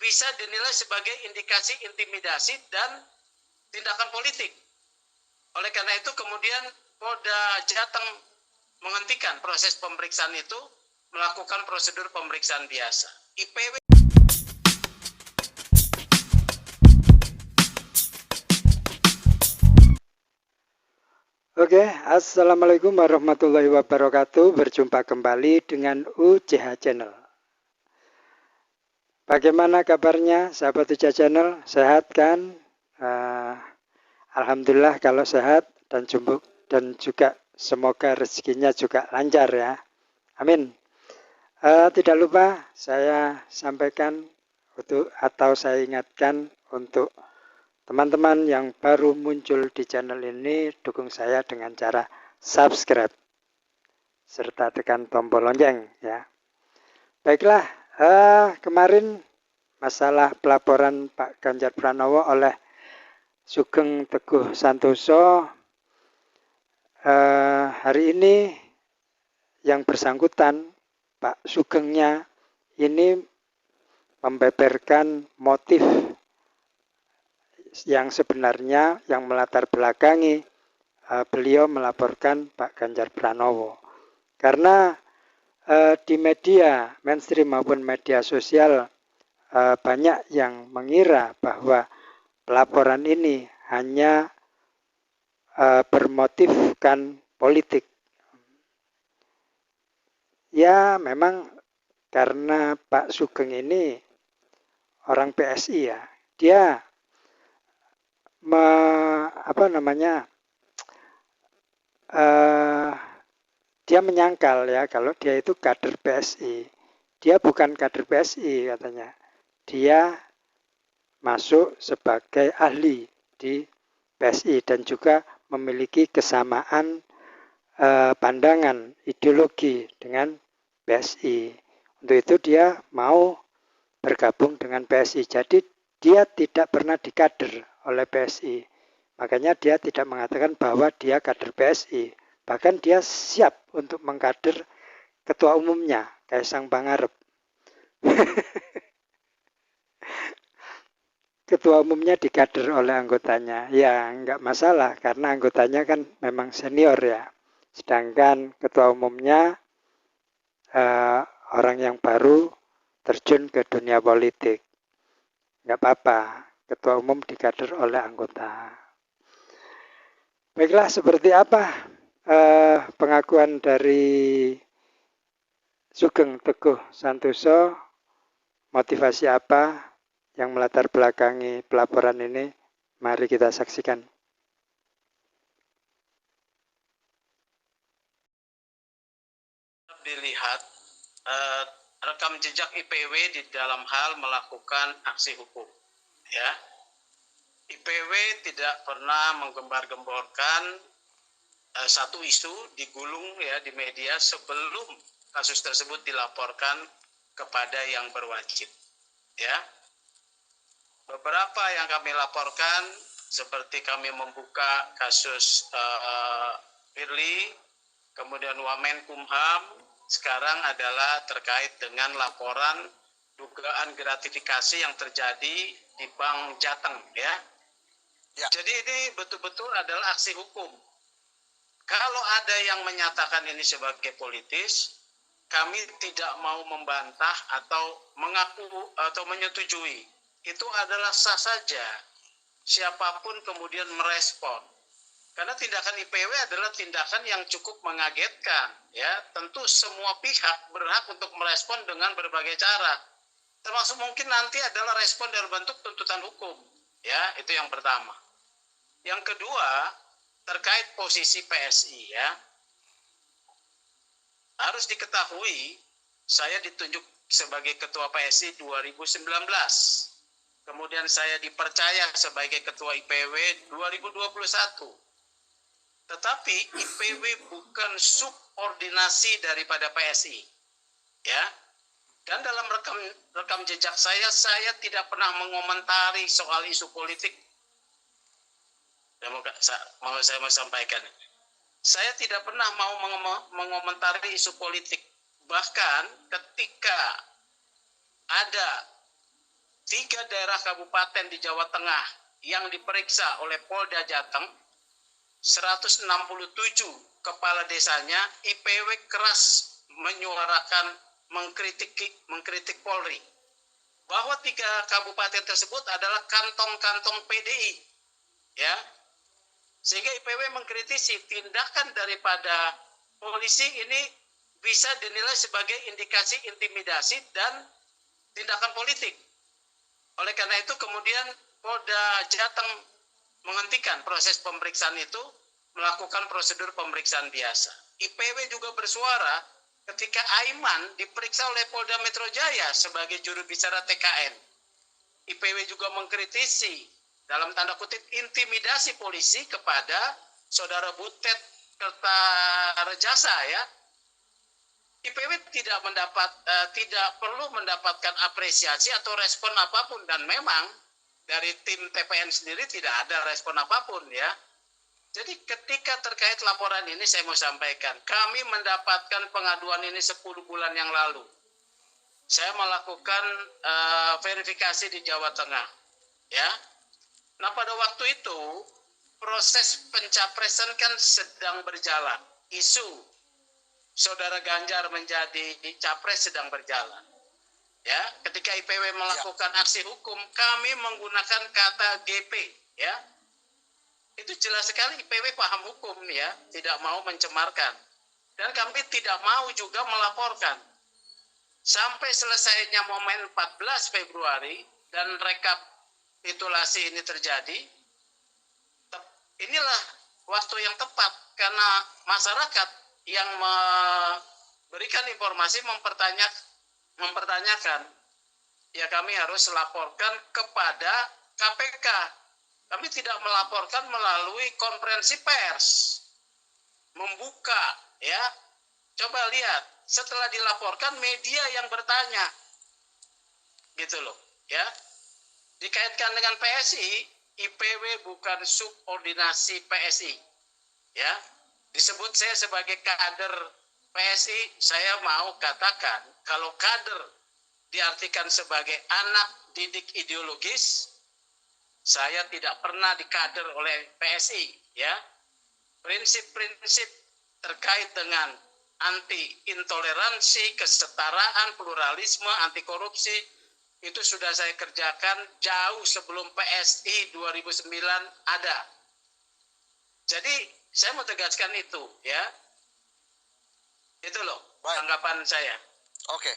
bisa dinilai sebagai indikasi intimidasi dan tindakan politik. Oleh karena itu kemudian Polda Jateng menghentikan proses pemeriksaan itu, melakukan prosedur pemeriksaan biasa. IPW Oke, Assalamualaikum warahmatullahi wabarakatuh. Berjumpa kembali dengan UCH Channel. Bagaimana kabarnya sahabat UCH Channel? Sehat kan? Alhamdulillah kalau sehat dan juga semoga rezekinya juga lancar ya. Amin. Tidak lupa saya sampaikan atau saya ingatkan untuk teman-teman yang baru muncul di channel ini, dukung saya dengan cara subscribe serta tekan tombol lonceng ya. Baiklah, kemarin masalah pelaporan Pak Ganjar Pranowo oleh Sugeng Teguh Santoso, hari ini yang bersangkutan Pak Sugengnya ini membeberkan motif yang sebenarnya yang melatar belakangi beliau melaporkan Pak Ganjar Pranowo. Karena di media mainstream maupun media sosial banyak yang mengira bahwa pelaporan ini hanya bermotifkan politik. Ya memang karena Pak Sugeng ini orang PSI ya, dia dia menyangkal ya kalau dia itu kader PSI. Dia bukan kader PSI katanya. Dia masuk sebagai ahli di PSI dan juga memiliki kesamaan pandangan ideologi dengan PSI. Untuk itu dia mau bergabung dengan PSI. Jadi dia tidak pernah dikader oleh PSI. Makanya dia tidak mengatakan bahwa dia kader PSI. Bahkan dia siap untuk mengkader ketua umumnya, Kaisang Pangarep. Ketua umumnya dikader oleh anggotanya. Ya, enggak masalah karena anggotanya kan memang senior ya. Sedangkan ketua umumnya orang yang baru terjun ke dunia politik. Enggak apa-apa, ketua umum dikader oleh anggota. Baiklah, seperti apa pengakuan dari Sugeng Teguh Santoso, motivasi apa yang melatar belakangi pelaporan ini? Mari kita saksikan. dilihat rekam jejak IPW di dalam hal melakukan aksi hukum. Ya, IPW tidak pernah menggembar-gemborkan satu isu digulung ya di media sebelum kasus tersebut dilaporkan kepada yang berwajib. Ya, beberapa yang kami laporkan seperti kami membuka kasus Firly, kemudian Wamenkumham, sekarang adalah terkait dengan laporan dugaan gratifikasi yang terjadi di Bank Jateng ya. Jadi ini betul-betul adalah aksi hukum. Kalau ada yang menyatakan ini sebagai politis, kami tidak mau membantah atau mengaku atau menyetujui. Itu adalah sah saja. Siapapun kemudian merespon. Karena tindakan IPW adalah tindakan yang cukup mengagetkan, ya. Tentu semua pihak berhak untuk merespon dengan berbagai cara. Termasuk mungkin nanti adalah respon dalam bentuk tuntutan hukum, ya. Itu yang pertama. Yang kedua, terkait posisi PSI, ya. Harus diketahui, saya ditunjuk sebagai ketua PSI 2019. Kemudian saya dipercaya sebagai ketua IPW 2021. Tetapi IPW bukan subordinasi daripada PSI, ya. Dan dalam rekam jejak saya tidak pernah mengomentari soal isu politik. Saya mau sampaikan, saya tidak pernah mau mengomentari isu politik. Bahkan ketika ada 3 daerah kabupaten di Jawa Tengah yang diperiksa oleh Polda Jateng, 167 kepala desanya IPW keras menyuarakan mengkritik Polri bahwa 3 kabupaten tersebut adalah kantong-kantong PDI, ya, sehingga IPW mengkritisi tindakan daripada polisi ini bisa dinilai sebagai indikasi intimidasi dan tindakan politik. Oleh karena itu kemudian Polda Jateng menghentikan proses pemeriksaan itu, melakukan prosedur pemeriksaan biasa. IPW juga bersuara ketika Aiman diperiksa oleh Polda Metro Jaya sebagai juru bicara TKN. IPW juga mengkritisi dalam tanda kutip intimidasi polisi kepada saudara Butet Kertarejasa, ya. IPW tidak perlu mendapatkan apresiasi atau respon apapun, dan memang dari tim TPN sendiri tidak ada respon apapun, ya. Jadi ketika terkait laporan ini saya mau sampaikan, kami mendapatkan pengaduan ini 10 bulan yang lalu. Saya melakukan verifikasi di Jawa Tengah, ya. Nah, pada waktu itu proses pencapresan kan sedang berjalan. Isu saudara Ganjar menjadi capres sedang berjalan. Ya, ketika IPW melakukan aksi hukum, kami menggunakan kata GP, ya. Itu jelas sekali IPW paham hukum, ya, tidak mau mencemarkan. Dan kami tidak mau juga melaporkan. Sampai selesainya momen 14 Februari dan rekapitulasi ini terjadi, inilah waktu yang tepat karena masyarakat yang memberikan informasi mempertanyakan, ya kami harus laporkan kepada KPK. Kami tidak melaporkan melalui konferensi pers, membuka, ya. Coba lihat, setelah dilaporkan media yang bertanya, gitu loh, ya. Dikaitkan dengan PSI, IPW bukan subordinasi PSI, ya. Disebut saya sebagai kader PSI, saya mau katakan kalau kader diartikan sebagai anak didik ideologis, saya tidak pernah dikader oleh PSI, ya. Prinsip-prinsip terkait dengan anti intoleransi, kesetaraan, pluralisme, anti korupsi itu sudah saya kerjakan jauh sebelum PSI 2009 ada. Jadi saya mau tegaskan itu, ya. Itu loh tanggapan saya. Oke.